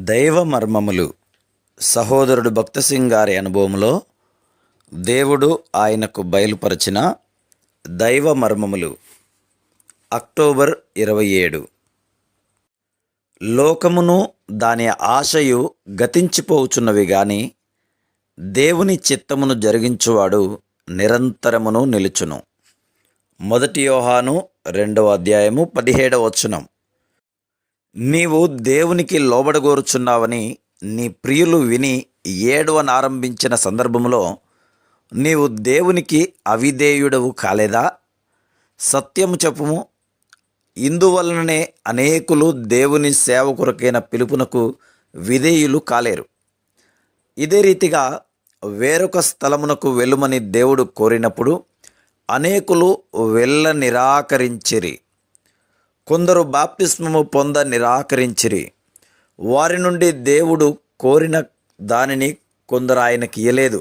దైవ మర్మములు సహోదరుడు భక్త సింగ్ గారి అనుభవంలో దేవుడు ఆయనకు బయలుపరిచిన దైవ మర్మములు. అక్టోబర్ 27. లోకమును దాని ఆశయు గతించిపోవుచున్నవి గాని దేవుని చిత్తమును జరిగించువాడు నిరంతరమును నిలుచును. 1 యోహాను 2వ అధ్యాయము 17వ వచనం. నీవు దేవునికి లోబడగోరుచున్నావని నీ ప్రియులు విని ఏడవనారంభించిన సందర్భంలో నీవు దేవునికి అవిధేయుడవు కాలేదా? సత్యము చెప్పుము. ఇందువలననే అనేకులు దేవుని సేవ కొరకైన పిలుపునకు విధేయులు కాలేరు. ఇదే రీతిగా వేరొక స్థలమునకు వెళ్ళుమని దేవుడు కోరినప్పుడు అనేకులు వెళ్ళ నిరాకరించిరి. కొందరు బాప్తిస్మము పొంద నిరాకరించిరి. వారి నుండి దేవుడు కోరిన దానిని కొందరు ఆయనకి ఇయ్యలేదు.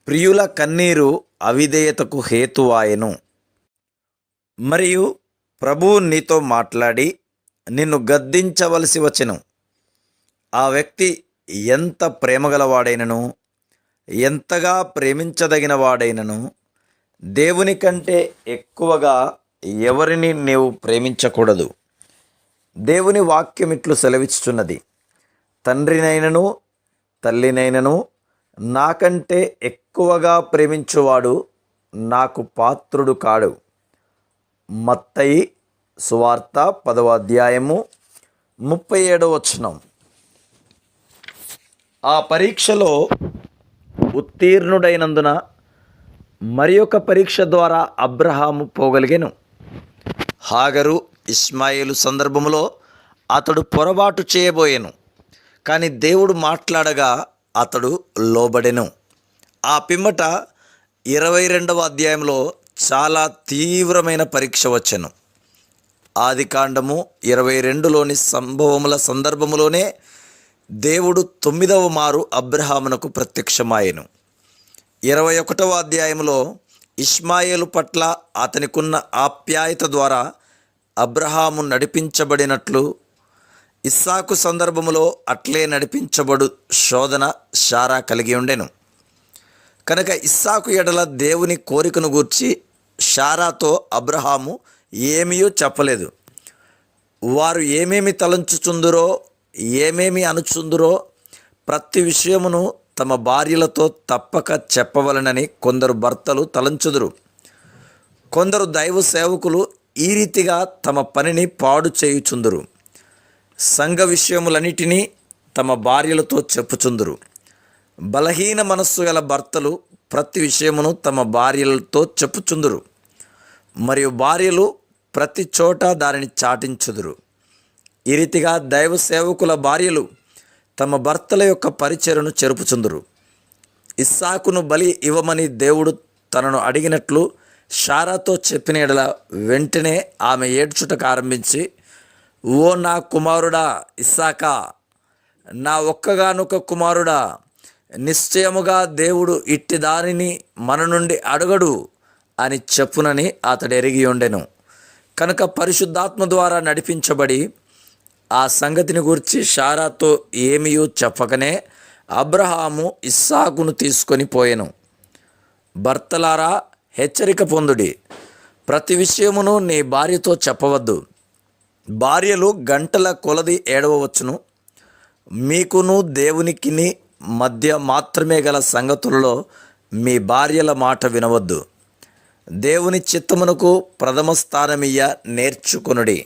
ప్రియుల కన్నీరు అవిధేయతకు హేతువాయెను. మరియు ప్రభువు నీతో మాట్లాడి నిన్ను గద్దించవలసి వచ్చెను. ఆ వ్యక్తి ఎంత ప్రేమగలవాడైనను, ఎంతగా ప్రేమించదగిన వాడైనను దేవుని కంటే ఎక్కువగా ఎవరిని నీవు ప్రేమించకూడదు. దేవుని వాక్యం ఇట్లు సెలవిస్తున్నది, తండ్రినైనను తల్లినైనను నాకంటే ఎక్కువగా ప్రేమించువాడు నాకు పాత్రుడు కాడు. మత్తయి సువార్త 10వ అధ్యాయము 37వ వచనం. ఆ పరీక్షలో ఉత్తీర్ణుడైనందున మరి ఒక పరీక్ష ద్వారా అబ్రహాము పోగలిగెను. హాగరు ఇష్మాయేలు సందర్భంలో అతడు పొరపాటు చేయబోయెను, కానీ దేవుడు మాట్లాడగా అతడు లోబడెను. ఆ పిమ్మట 22వ అధ్యాయంలో చాలా తీవ్రమైన పరీక్ష వచ్చెను. ఆదికాండము 22లోని సంభవముల సందర్భములోనే దేవుడు 9వ మారు అబ్రహామునకు ప్రత్యక్షమాయెను. 21వ అధ్యాయంలో ఇష్మాయేలు పట్ల అతనికున్న ఆప్యాయత ద్వారా అబ్రహాము నడిపించబడినట్లు ఇస్సాకు సందర్భములో అట్లే నడిపించబడు శోధన శారా కలిగి ఉండెను. కనుక ఇస్సాకు ఎడల దేవుని కోరికను గూర్చి శారాతో అబ్రహాము ఏమీ చెప్పలేదు. వారు ఏమేమి తలంచుచుందురో, ఏమేమి అనుచుందురో ప్రతి విషయమును తమ భార్యలతో తప్పక చెప్పవలనని కొందరు భర్తలు తలంచుదురు. కొందరు దైవ సేవకులు ఈ రీతిగా తమ పనిని పాడు చేయుచుందురు. సంఘ విషయములన్నిటినీ తమ భార్యలతో చెప్పుచుందురు. బలహీన మనస్సు గల భర్తలు ప్రతి విషయమును తమ భార్యలతో చెప్పుచుందురు, మరియు భార్యలు ప్రతి చోట దానిని చాటించుదురు. ఈ రీతిగా దైవ సేవకుల భార్యలు తమ భర్తల యొక్క పరిచర్యను చెరుపుచుందురు. ఇస్సాకును బలి ఇవ్వమని దేవుడు తనను అడిగినట్లు శారాతో చెప్పిన ఎడల వెంటనే ఆమె ఏడ్చుటకు ఆరంభించి, ఓ నా కుమారుడా ఇస్సాకా, నా ఒక్కగానొక్క కుమారుడా, నిశ్చయముగా దేవుడు ఇట్టి దానిని మన నుండి అడగడు అని చెప్పునని అతడు ఎరిగి ఉండెను. కనుక పరిశుద్ధాత్మ ద్వారా నడిపించబడి ఆ సంగతిని గురించి శారాతో ఏమీ చెప్పకనే అబ్రహాము ఇస్సాకును తీసుకొని పోయెను. భర్తలారా, హెచ్చరిక పొందుడి. ప్రతి విషయమును నీ భార్యతో చెప్పవద్దు. భార్యలు గంటల కొలది ఏడవవచ్చును. మీకును దేవునికిని మధ్య మాత్రమే గల సంగతులలో మీ భార్యల మాట వినవద్దు. దేవుని చిత్తమునకు ప్రథమ స్థానమియ్య నేర్చుకొనుడి.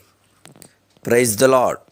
Praise the lord.